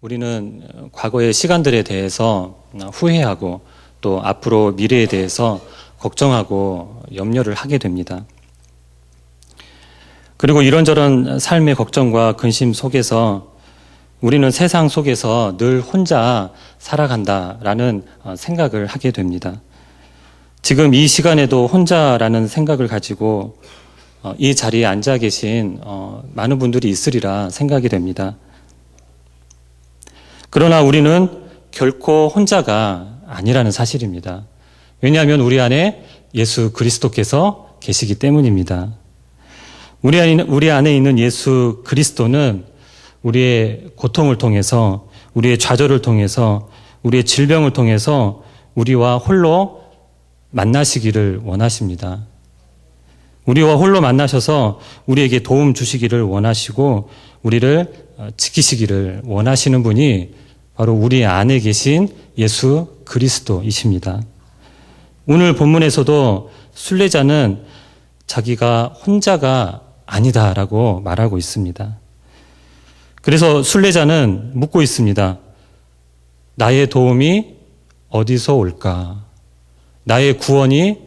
우리는 과거의 시간들에 대해서 후회하고 또 앞으로 미래에 대해서 걱정하고 염려를 하게 됩니다. 그리고 이런저런 삶의 걱정과 근심 속에서 우리는 세상 속에서 늘 혼자 살아간다라는 생각을 하게 됩니다. 지금 이 시간에도 혼자라는 생각을 가지고 이 자리에 앉아 계신 많은 분들이 있으리라 생각이 됩니다. 그러나 우리는 결코 혼자가 아니라는 사실입니다. 왜냐하면 우리 안에 예수 그리스도께서 계시기 때문입니다. 우리 안에 있는 예수 그리스도는 우리의 고통을 통해서, 우리의 좌절을 통해서, 우리의 질병을 통해서 우리와 홀로 만나시기를 원하십니다. 우리와 홀로 만나셔서 우리에게 도움 주시기를 원하시고 우리를 지키시기를 원하시는 분이 바로 우리 안에 계신 예수 그리스도이십니다. 오늘 본문에서도 순례자는 자기가 혼자가 아니다라고 말하고 있습니다. 그래서 순례자는 묻고 있습니다. 나의 도움이 어디서 올까? 나의 구원이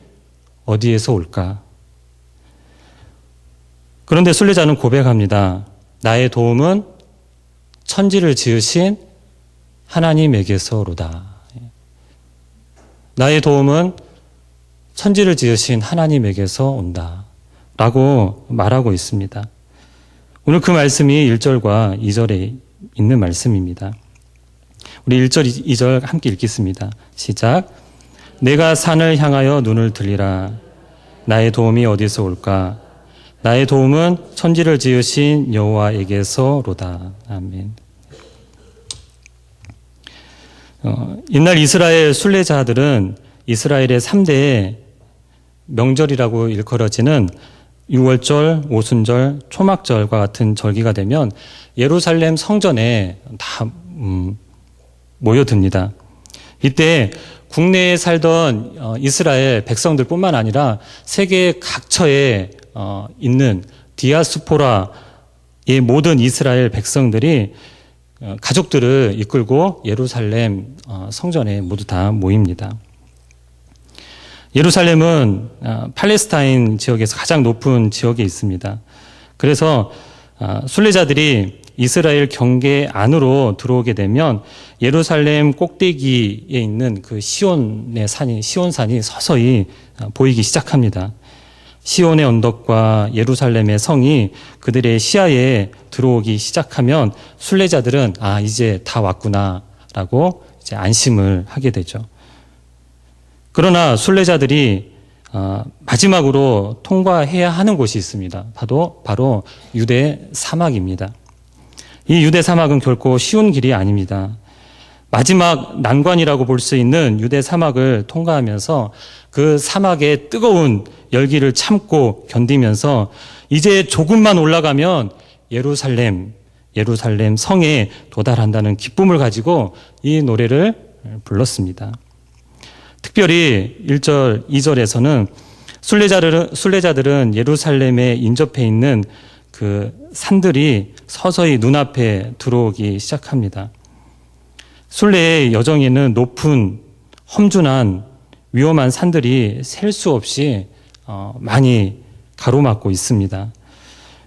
어디에서 올까? 그런데 순례자는 고백합니다. 나의 도움은 천지를 지으신 하나님에게서로다. 나의 도움은 천지를 지으신 하나님에게서 온다. 라고 말하고 있습니다. 오늘 그 말씀이 1절과 2절에 있는 말씀입니다. 우리 1절, 2절 함께 읽겠습니다. 시작. 내가 산을 향하여 눈을 들리라. 나의 도움이 어디서 올까? 나의 도움은 천지를 지으신 여호와에게서로다. 아멘. 옛날 이스라엘 순례자들은 이스라엘의 3대 명절이라고 일컬어지는 유월절, 오순절, 초막절과 같은 절기가 되면 예루살렘 성전에 다 모여듭니다. 이때 국내에 살던 이스라엘 백성들뿐만 아니라 세계 각처에 있는 디아스포라의 모든 이스라엘 백성들이 가족들을 이끌고 예루살렘 성전에 모두 다 모입니다. 예루살렘은 팔레스타인 지역에서 가장 높은 지역에 있습니다. 그래서 순례자들이 이스라엘 경계 안으로 들어오게 되면 예루살렘 꼭대기에 있는 그 시온산이 서서히 보이기 시작합니다. 시온의 언덕과 예루살렘의 성이 그들의 시야에 들어오기 시작하면 순례자들은 이제 다 왔구나라고 이제 안심을 하게 되죠. 그러나 순례자들이 마지막으로 통과해야 하는 곳이 있습니다. 바로 유대 사막입니다. 이 유대 사막은 결코 쉬운 길이 아닙니다. 마지막 난관이라고 볼 수 있는 유대 사막을 통과하면서 그 사막의 뜨거운 열기를 참고 견디면서 이제 조금만 올라가면 예루살렘 성에 도달한다는 기쁨을 가지고 이 노래를 불렀습니다. 특별히 1절, 2절에서는 순례자들은 예루살렘에 인접해 있는 그 산들이 서서히 눈앞에 들어오기 시작합니다. 순례의 여정에는 높은 험준한 위험한 산들이 셀 수 없이 많이 가로막고 있습니다.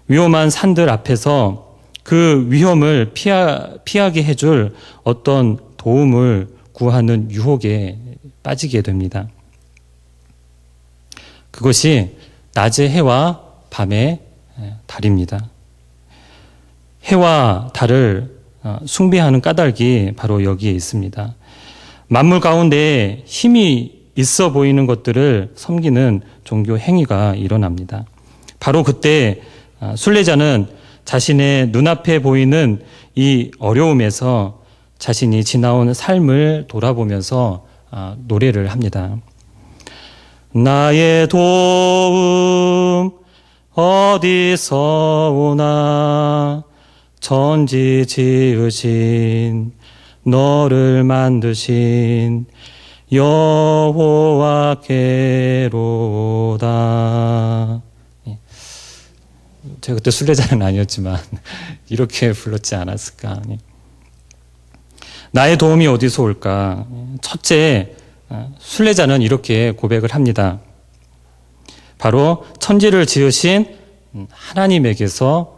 위험한 산들 앞에서 그 위험을 피하게 해줄 어떤 도움을 구하는 유혹에 빠지게 됩니다. 그것이 낮의 해와 밤의 달입니다. 해와 달을 숭배하는 까닭이 바로 여기에 있습니다. 만물 가운데 힘이 있어 보이는 것들을 섬기는 종교 행위가 일어납니다. 바로 그때 순례자는 자신의 눈앞에 보이는 이 어려움에서 자신이 지나온 삶을 돌아보면서 노래를 합니다. 나의 도움 어디서 오나 천지 지으신 너를 만드신 여호와께로다. 제가 그때 순례자는 아니었지만 이렇게 불렀지 않았을까. 나의 도움이 어디서 올까? 첫째, 순례자는 이렇게 고백을 합니다. 바로 천지를 지으신 하나님에게서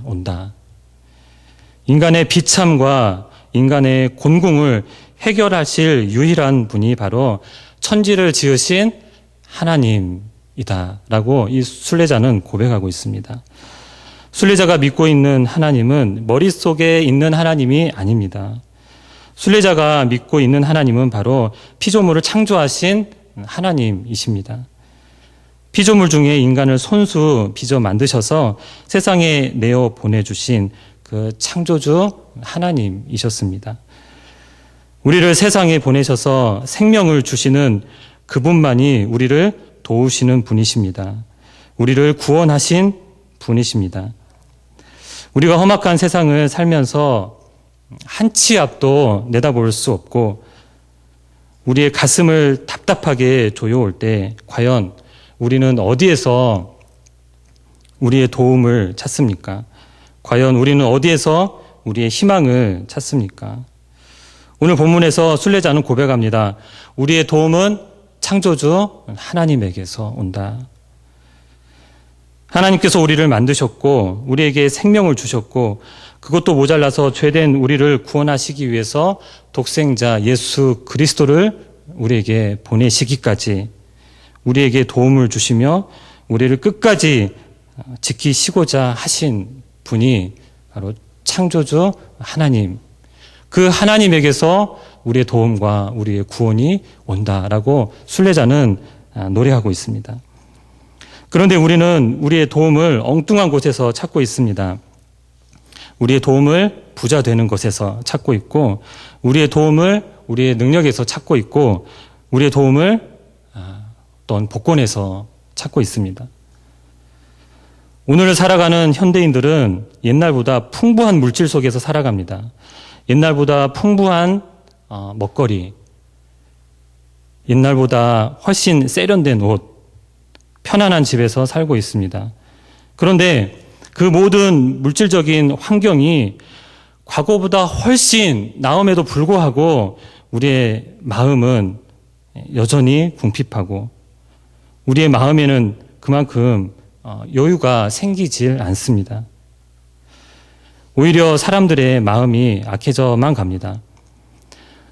온다. 인간의 비참과 인간의 곤궁을 해결하실 유일한 분이 바로 천지를 지으신 하나님이다라고 이 순례자는 고백하고 있습니다. 순례자가 믿고 있는 하나님은 머릿속에 있는 하나님이 아닙니다. 순례자가 믿고 있는 하나님은 바로 피조물을 창조하신 하나님이십니다. 피조물 중에 인간을 손수 빚어 만드셔서 세상에 내어 보내주신 그 창조주 하나님이셨습니다. 우리를 세상에 보내셔서 생명을 주시는 그분만이 우리를 도우시는 분이십니다. 우리를 구원하신 분이십니다. 우리가 험악한 세상을 살면서 한 치 앞도 내다볼 수 없고 우리의 가슴을 답답하게 조여올 때 과연 우리는 어디에서 우리의 도움을 찾습니까? 과연 우리는 어디에서 우리의 희망을 찾습니까? 오늘 본문에서 순례자는 고백합니다. 우리의 도움은 창조주 하나님에게서 온다. 하나님께서 우리를 만드셨고 우리에게 생명을 주셨고 그것도 모자라서 죄된 우리를 구원하시기 위해서 독생자 예수 그리스도를 우리에게 보내시기까지 우리에게 도움을 주시며 우리를 끝까지 지키시고자 하신 분이 바로 창조주 하나님. 그 하나님에게서 우리의 도움과 우리의 구원이 온다라고 순례자는 노래하고 있습니다. 그런데 우리는 우리의 도움을 엉뚱한 곳에서 찾고 있습니다. 우리의 도움을 부자 되는 것에서 찾고 있고 우리의 도움을 우리의 능력에서 찾고 있고 우리의 도움을 어떤 복권에서 찾고 있습니다. 오늘 살아가는 현대인들은 옛날보다 풍부한 물질 속에서 살아갑니다. 옛날보다 풍부한 먹거리, 옛날보다 훨씬 세련된 옷, 편안한 집에서 살고 있습니다. 그런데 그 모든 물질적인 환경이 과거보다 훨씬 나음에도 불구하고 우리의 마음은 여전히 궁핍하고 우리의 마음에는 그만큼 여유가 생기질 않습니다. 오히려 사람들의 마음이 악해져만 갑니다.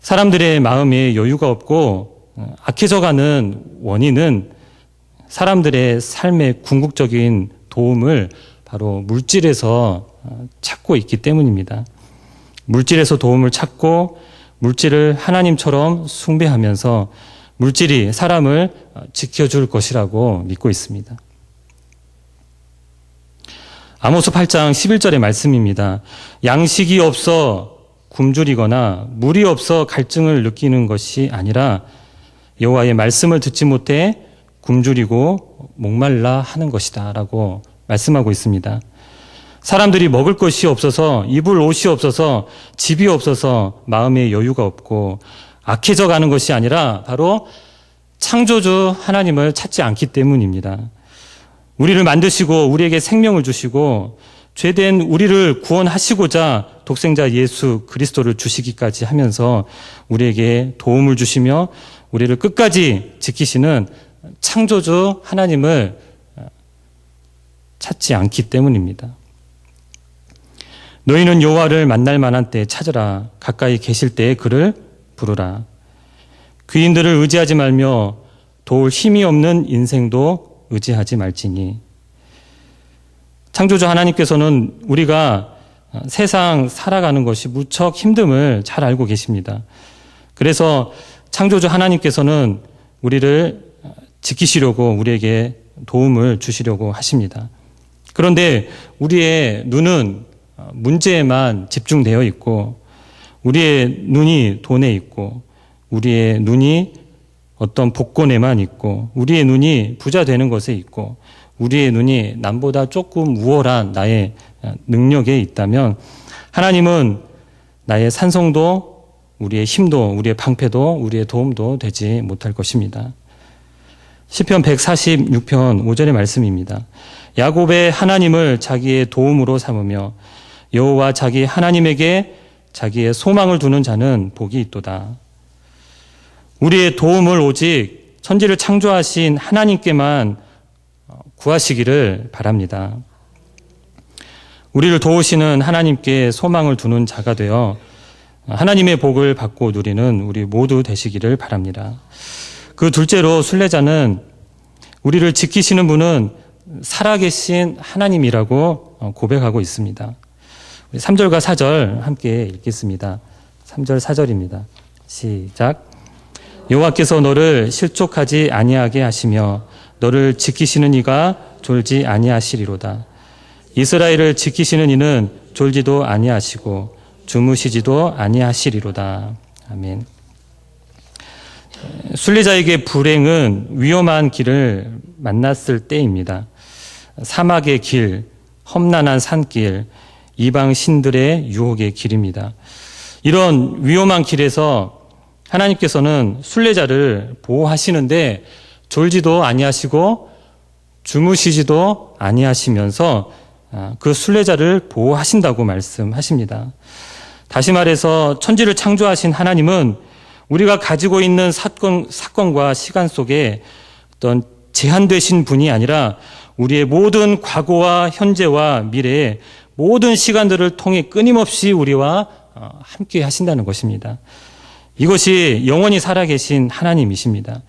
사람들의 마음에 여유가 없고 악해져가는 원인은 사람들의 삶의 궁극적인 도움을 바로 물질에서 찾고 있기 때문입니다. 물질에서 도움을 찾고 물질을 하나님처럼 숭배하면서 물질이 사람을 지켜줄 것이라고 믿고 있습니다. 아모스 8장 11절의 말씀입니다. 양식이 없어 굶주리거나 물이 없어 갈증을 느끼는 것이 아니라 여호와의 말씀을 듣지 못해 굶주리고 목말라 하는 것이다 라고 말씀하고 있습니다. 사람들이 먹을 것이 없어서 입을 옷이 없어서 집이 없어서 마음에 여유가 없고 악해져 가는 것이 아니라 바로 창조주 하나님을 찾지 않기 때문입니다. 우리를 만드시고 우리에게 생명을 주시고 죄된 우리를 구원하시고자 독생자 예수 그리스도를 주시기까지 하면서 우리에게 도움을 주시며 우리를 끝까지 지키시는 창조주 하나님을 찾지 않기 때문입니다. 너희는 여호와를 만날 만한 때에 찾으라. 가까이 계실 때에 그를 부르라. 귀인들을 의지하지 말며 도울 힘이 없는 인생도 의지하지 말지니. 창조주 하나님께서는 우리가 세상 살아가는 것이 무척 힘듦을 잘 알고 계십니다. 그래서 창조주 하나님께서는 우리를 지키시려고 우리에게 도움을 주시려고 하십니다. 그런데 우리의 눈은 문제에만 집중되어 있고 우리의 눈이 돈에 있고 우리의 눈이 어떤 복권에만 있고 우리의 눈이 부자 되는 것에 있고 우리의 눈이 남보다 조금 우월한 나의 능력에 있다면 하나님은 나의 산성도 우리의 힘도 우리의 방패도 우리의 도움도 되지 못할 것입니다. 시편 146편 5절의 말씀입니다. 야곱의 하나님을 자기의 도움으로 삼으며 여호와 자기 하나님에게 자기의 소망을 두는 자는 복이 있도다. 우리의 도움을 오직 천지를 창조하신 하나님께만 구하시기를 바랍니다. 우리를 도우시는 하나님께 소망을 두는 자가 되어 하나님의 복을 받고 누리는 우리 모두 되시기를 바랍니다. 그 둘째로 순례자는 우리를 지키시는 분은 살아계신 하나님이라고 고백하고 있습니다. 3절과 4절 함께 읽겠습니다. 3절 4절입니다. 시작. 여호와께서 너를 실족하지 아니하게 하시며 너를 지키시는 이가 졸지 아니하시리로다. 이스라엘을 지키시는 이는 졸지도 아니하시고 주무시지도 아니하시리로다. 아멘. 순례자에게 불행은 위험한 길을 만났을 때입니다. 사막의 길, 험난한 산길, 이방 신들의 유혹의 길입니다. 이런 위험한 길에서 하나님께서는 순례자를 보호하시는데 졸지도 아니하시고 주무시지도 아니하시면서 그 순례자를 보호하신다고 말씀하십니다. 다시 말해서 천지를 창조하신 하나님은 우리가 가지고 있는 사건과 시간 속에 어떤 제한되신 분이 아니라 우리의 모든 과거와 현재와 미래의 모든 시간들을 통해 끊임없이 우리와 함께 하신다는 것입니다. 이것이 영원히 살아계신 하나님이십니다.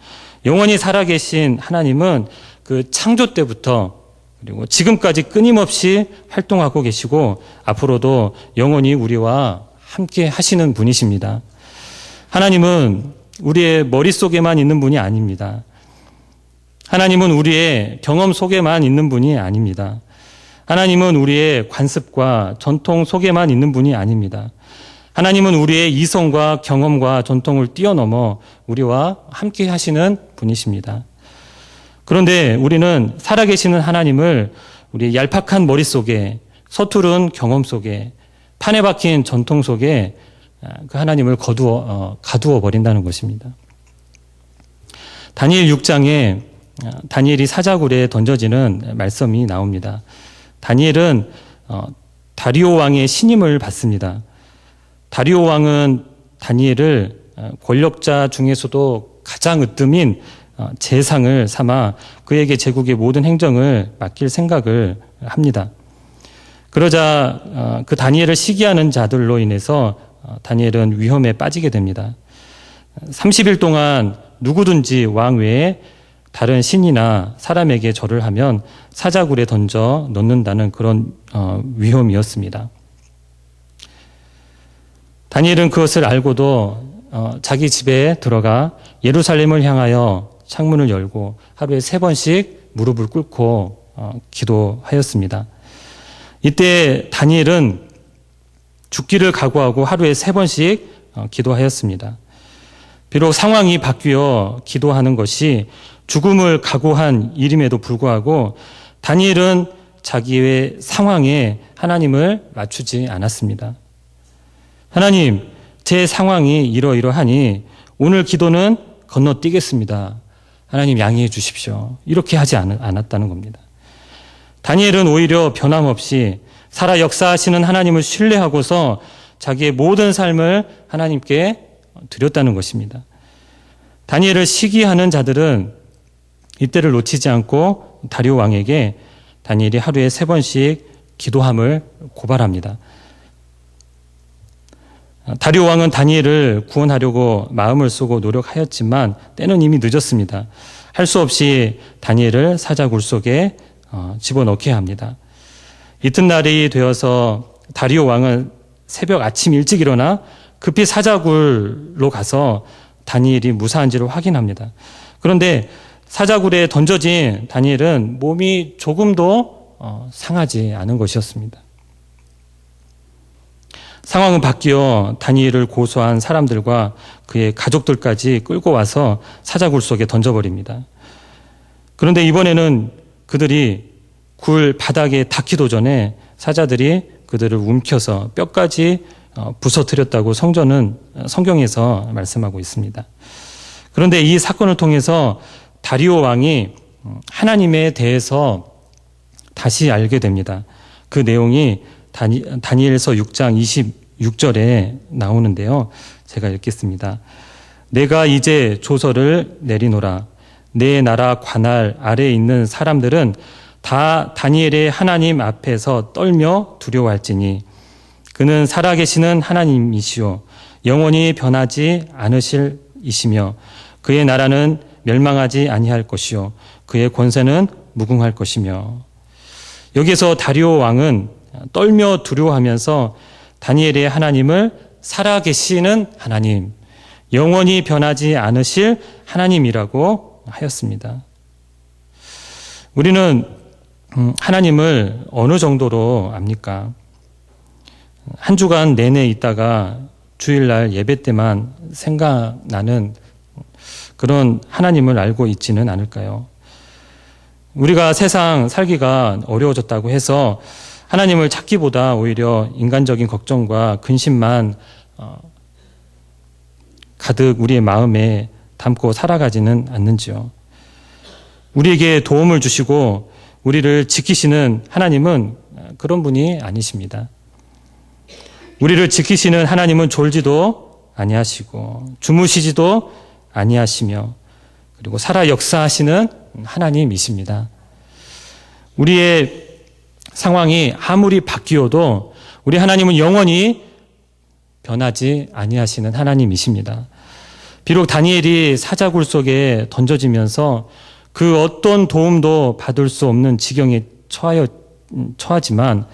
영원히 살아계신 하나님은 그 창조 때부터 그리고 지금까지 끊임없이 활동하고 계시고 앞으로도 영원히 우리와 함께 하시는 분이십니다. 하나님은 우리의 머릿속에만 있는 분이 아닙니다. 하나님은 우리의 경험 속에만 있는 분이 아닙니다. 하나님은 우리의 관습과 전통 속에만 있는 분이 아닙니다. 하나님은 우리의 이성과 경험과 전통을 뛰어넘어 우리와 함께 하시는 분이십니다. 그런데 우리는 살아계시는 하나님을 우리의 얄팍한 머릿속에 서투른 경험 속에 판에 박힌 전통 속에 그 하나님을 가두어 버린다는 것입니다. 다니엘 6장에 다니엘이 사자굴에 던져지는 말씀이 나옵니다. 다니엘은 다리오 왕의 신임을 받습니다. 다리오 왕은 다니엘을 권력자 중에서도 가장 으뜸인 재상을 삼아 그에게 제국의 모든 행정을 맡길 생각을 합니다. 그러자 그 다니엘을 시기하는 자들로 인해서 다니엘은 위험에 빠지게 됩니다. 30일 동안 누구든지 왕 외에 다른 신이나 사람에게 절을 하면 사자굴에 던져 넣는다는 그런 위험이었습니다. 다니엘은 그것을 알고도 자기 집에 들어가 예루살렘을 향하여 창문을 열고 하루에 3번씩 무릎을 꿇고 기도하였습니다. 이때 다니엘은 죽기를 각오하고 하루에 3번씩 기도하였습니다. 비록 상황이 바뀌어 기도하는 것이 죽음을 각오한 일임에도 불구하고 다니엘은 자기의 상황에 하나님을 맞추지 않았습니다. 하나님, 제 상황이 이러이러하니 오늘 기도는 건너뛰겠습니다. 하나님 양해해 주십시오. 이렇게 하지 않았다는 겁니다. 다니엘은 오히려 변함없이 살아 역사하시는 하나님을 신뢰하고서 자기의 모든 삶을 하나님께 드렸다는 것입니다. 다니엘을 시기하는 자들은 이때를 놓치지 않고 다리오 왕에게 다니엘이 하루에 3번씩 기도함을 고발합니다. 다리오 왕은 다니엘을 구원하려고 마음을 쓰고 노력하였지만 때는 이미 늦었습니다. 할 수 없이 다니엘을 사자굴 속에 집어넣게 합니다. 이튿날이 되어서 다리오 왕은 새벽 아침 일찍 일어나 급히 사자굴로 가서 다니엘이 무사한지를 확인합니다. 그런데 사자굴에 던져진 다니엘은 몸이 조금도 상하지 않은 것이었습니다. 상황은 바뀌어 다니엘을 고소한 사람들과 그의 가족들까지 끌고 와서 사자굴 속에 던져버립니다. 그런데 이번에는 그들이 굴 바닥에 닿기도 전에 사자들이 그들을 움켜서 뼈까지 부서뜨렸다고 성경에서 말씀하고 있습니다. 그런데 이 사건을 통해서 다리오 왕이 하나님에 대해서 다시 알게 됩니다. 그 내용이 다니엘서 6장 6절에 나오는데요. 제가 읽겠습니다. 내가 이제 조서를 내리노라. 내 나라 관할 아래에 있는 사람들은 다 다니엘의 하나님 앞에서 떨며 두려워할지니 그는 살아계시는 하나님이시오 영원히 변하지 않으실 이시며 그의 나라는 멸망하지 아니할 것이요 그의 권세는 무궁할 것이며. 여기서 다리오 왕은 떨며 두려워하면서 다니엘의 하나님을 살아계시는 하나님, 영원히 변하지 않으실 하나님이라고 하였습니다. 우리는 하나님을 어느 정도로 압니까? 한 주간 내내 있다가 주일날 예배 때만 생각나는 그런 하나님을 알고 있지는 않을까요? 우리가 세상 살기가 어려워졌다고 해서 하나님을 찾기보다 오히려 인간적인 걱정과 근심만 가득 우리의 마음에 담고 살아가지는 않는지요. 우리에게 도움을 주시고 우리를 지키시는 하나님은 그런 분이 아니십니다. 우리를 지키시는 하나님은 졸지도 아니하시고 주무시지도 아니하시며 그리고 살아 역사하시는 하나님이십니다. 우리의 상황이 아무리 바뀌어도 우리 하나님은 영원히 변하지 아니하시는 하나님이십니다. 비록 다니엘이 사자굴 속에 던져지면서 그 어떤 도움도 받을 수 없는 지경에 처하지만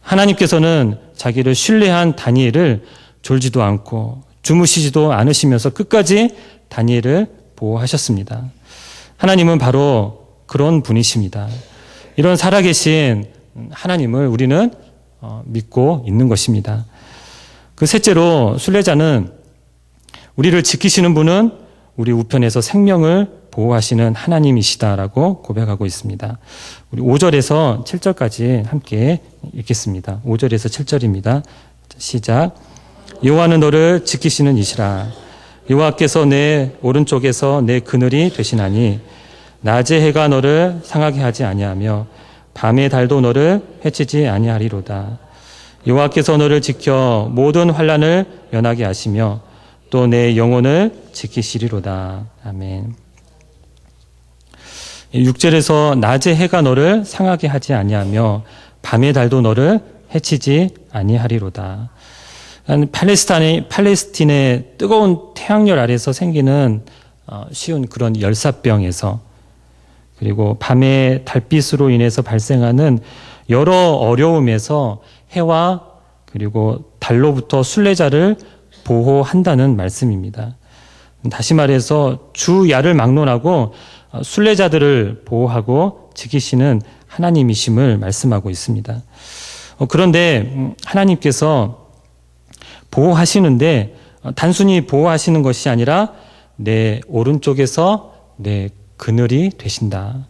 하나님께서는 자기를 신뢰한 다니엘을 졸지도 않고 주무시지도 않으시면서 끝까지 다니엘을 보호하셨습니다. 하나님은 바로 그런 분이십니다. 이런 살아계신 하나님을 우리는 믿고 있는 것입니다. 그 셋째로 순례자는 우리를 지키시는 분은 우리 우편에서 생명을 보호하시는 하나님이시다라고 고백하고 있습니다. 우리 5절에서 7절까지 함께 읽겠습니다. 5절에서 7절입니다. 시작. 여호와는 너를 지키시는 이시라. 여호와께서 내 오른쪽에서 내 그늘이 되시나니 낮의 해가 너를 상하게 하지 아니하며 밤의 달도 너를 해치지 아니하리로다. 여호와께서 너를 지켜 모든 환난을 면하게 하시며 또 내 영혼을 지키시리로다. 아멘. 6절에서 낮의 해가 너를 상하게 하지 아니하며 밤의 달도 너를 해치지 아니하리로다. 팔레스틴의 뜨거운 태양열 아래서 생기는 쉬운 그런 열사병에서 그리고 밤의 달빛으로 인해서 발생하는 여러 어려움에서 해와 그리고 달로부터 순례자를 보호한다는 말씀입니다. 다시 말해서 주야를 막론하고 순례자들을 보호하고 지키시는 하나님이심을 말씀하고 있습니다. 그런데 하나님께서 보호하시는데 단순히 보호하시는 것이 아니라 내 오른쪽에서 내 그늘이 되신다.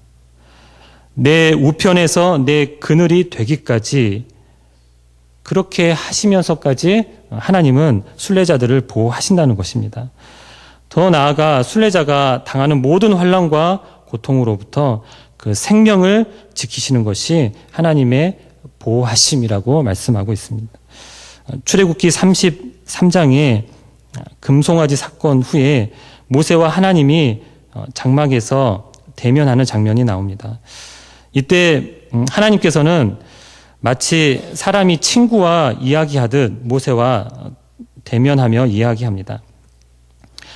내 우편에서 내 그늘이 되기까지 그렇게 하시면서까지 하나님은 순례자들을 보호하신다는 것입니다. 더 나아가 순례자가 당하는 모든 환난과 고통으로부터 그 생명을 지키시는 것이 하나님의 보호하심이라고 말씀하고 있습니다. 출애굽기 33장에 금송아지 사건 후에 모세와 하나님이 장막에서 대면하는 장면이 나옵니다. 이때 하나님께서는 마치 사람이 친구와 이야기하듯 모세와 대면하며 이야기합니다.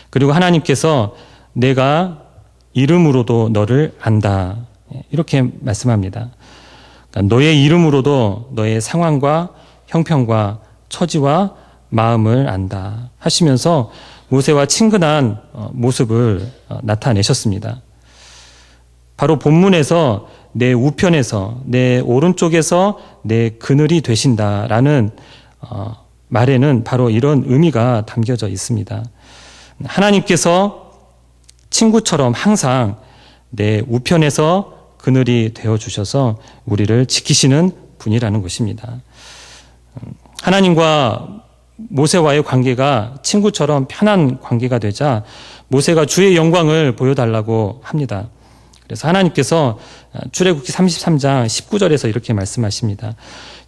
그리고 하나님께서 내가 이름으로도 너를 안다. 이렇게 말씀합니다. 그러니까 너의 이름으로도 너의 상황과 형편과 처지와 마음을 안다 하시면서 모세와 친근한 모습을 나타내셨습니다. 바로 본문에서 내 우편에서 내 오른쪽에서 내 그늘이 되신다라는 말에는 바로 이런 의미가 담겨져 있습니다. 하나님께서 친구처럼 항상 내 우편에서 그늘이 되어주셔서 우리를 지키시는 분이라는 것입니다. 하나님과 모세와의 관계가 친구처럼 편한 관계가 되자 모세가 주의 영광을 보여달라고 합니다. 그래서 하나님께서 출애굽기 33장 19절에서 이렇게 말씀하십니다.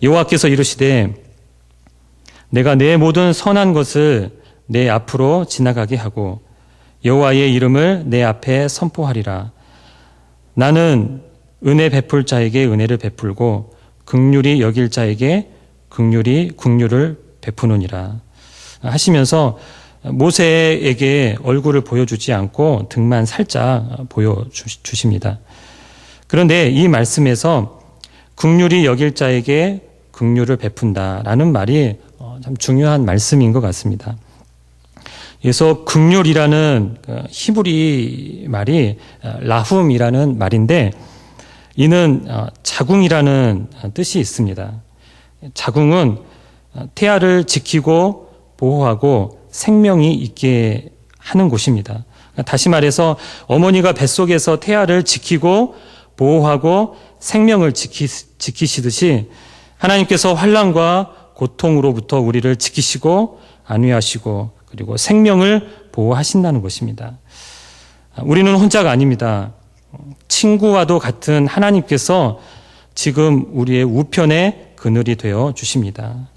여호와께서 이르시되 내가 내 모든 선한 것을 내 앞으로 지나가게 하고 여호와의 이름을 내 앞에 선포하리라. 나는 은혜 베풀 자에게 은혜를 베풀고 긍휼히 여길 자에게 긍휼을 베푸느니라 하시면서 모세에게 얼굴을 보여주지 않고 등만 살짝 보여주십니다. 그런데 이 말씀에서 긍휼히 여길 자에게 긍휼을 베푼다라는 말이 참 중요한 말씀인 것 같습니다. 그래서 긍휼이라는 히브리 말이 라훔이라는 말인데 이는 자궁이라는 뜻이 있습니다. 자궁은 태아를 지키고 보호하고 생명이 있게 하는 곳입니다. 다시 말해서 어머니가 뱃속에서 태아를 지키고 보호하고 생명을 지키시듯이 하나님께서 환난과 고통으로부터 우리를 지키시고 안위하시고 그리고 생명을 보호하신다는 것입니다. 우리는 혼자가 아닙니다. 친구와도 같은 하나님께서 지금 우리의 우편에 그늘이 되어 주십니다.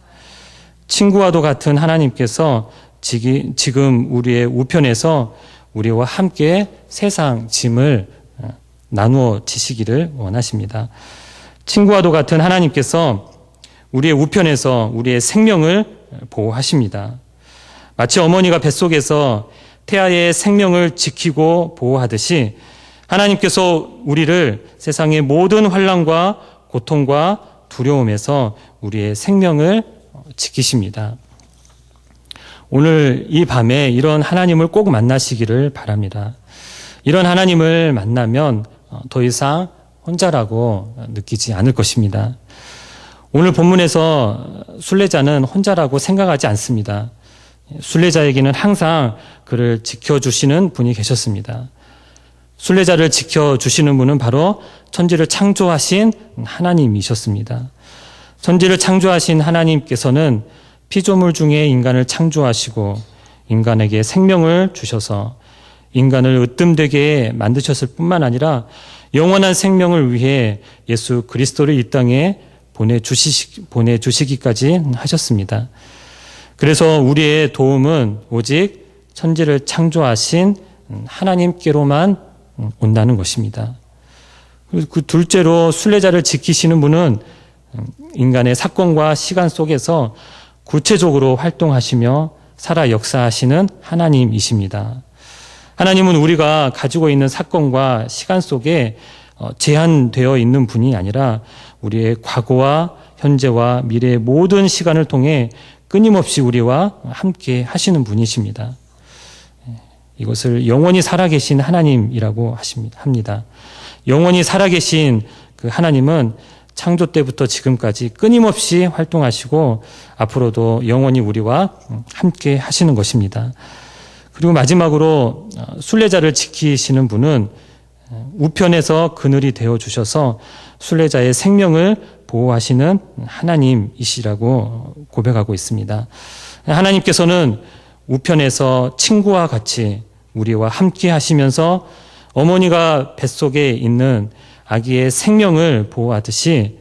친구와도 같은 하나님께서 지금 우리의 우편에서 우리와 함께 세상 짐을 나누어 지시기를 원하십니다. 친구와도 같은 하나님께서 우리의 우편에서 우리의 생명을 보호하십니다. 마치 어머니가 뱃속에서 태아의 생명을 지키고 보호하듯이 하나님께서 우리를 세상의 모든 환난과 고통과 두려움에서 우리의 생명을 지키십니다. 오늘 이 밤에 이런 하나님을 꼭 만나시기를 바랍니다. 이런 하나님을 만나면 더 이상 혼자라고 느끼지 않을 것입니다. 오늘 본문에서 순례자는 혼자라고 생각하지 않습니다. 순례자에게는 항상 그를 지켜주시는 분이 계셨습니다. 순례자를 지켜주시는 분은 바로 천지를 창조하신 하나님이셨습니다. 천지를 창조하신 하나님께서는 피조물 중에 인간을 창조하시고 인간에게 생명을 주셔서 인간을 으뜸되게 만드셨을 뿐만 아니라 영원한 생명을 위해 예수 그리스도를 이 땅에 보내주시기까지 하셨습니다. 그래서 우리의 도움은 오직 천지를 창조하신 하나님께로만 온다는 것입니다. 그 둘째로 순례자를 지키시는 분은 인간의 사건과 시간 속에서 구체적으로 활동하시며 살아 역사하시는 하나님이십니다. 하나님은 우리가 가지고 있는 사건과 시간 속에 제한되어 있는 분이 아니라 우리의 과거와 현재와 미래의 모든 시간을 통해 끊임없이 우리와 함께 하시는 분이십니다. 이것을 영원히 살아계신 하나님이라고 합니다. 영원히 살아계신 그 하나님은 창조 때부터 지금까지 끊임없이 활동하시고 앞으로도 영원히 우리와 함께 하시는 것입니다. 그리고 마지막으로 순례자를 지키시는 분은 우편에서 그늘이 되어 주셔서 순례자의 생명을 보호하시는 하나님이시라고 고백하고 있습니다. 하나님께서는 우편에서 친구와 같이 우리와 함께 하시면서 어머니가 뱃속에 있는 아기의 생명을 보호하듯이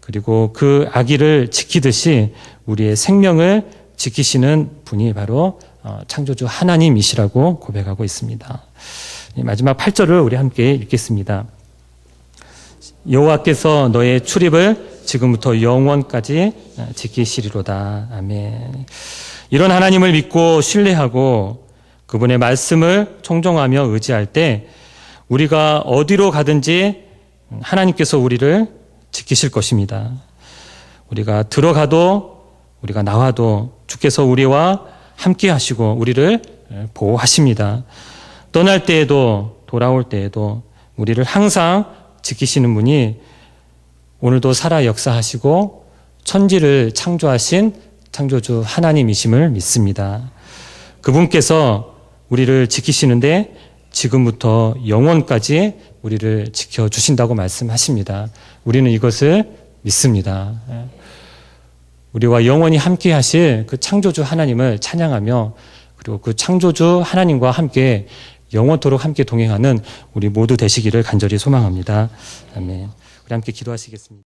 그리고 그 아기를 지키듯이 우리의 생명을 지키시는 분이 바로 창조주 하나님이시라고 고백하고 있습니다. 마지막 8절을 우리 함께 읽겠습니다. 여호와께서 너의 출입을 지금부터 영원까지 지키시리로다. 아멘. 이런 하나님을 믿고 신뢰하고 그분의 말씀을 청종하며 의지할 때 우리가 어디로 가든지 하나님께서 우리를 지키실 것입니다. 우리가 들어가도 우리가 나와도 주께서 우리와 함께 하시고 우리를 보호하십니다. 떠날 때에도 돌아올 때에도 우리를 항상 지키시는 분이 오늘도 살아 역사하시고 천지를 창조하신 창조주 하나님이심을 믿습니다. 그분께서 우리를 지키시는데 지금부터 영원까지 우리를 지켜주신다고 말씀하십니다. 우리는 이것을 믿습니다. 우리와 영원히 함께 하실 그 창조주 하나님을 찬양하며 그리고 그 창조주 하나님과 함께 영원토록 함께 동행하는 우리 모두 되시기를 간절히 소망합니다. 아멘. 우리 함께 기도하시겠습니다.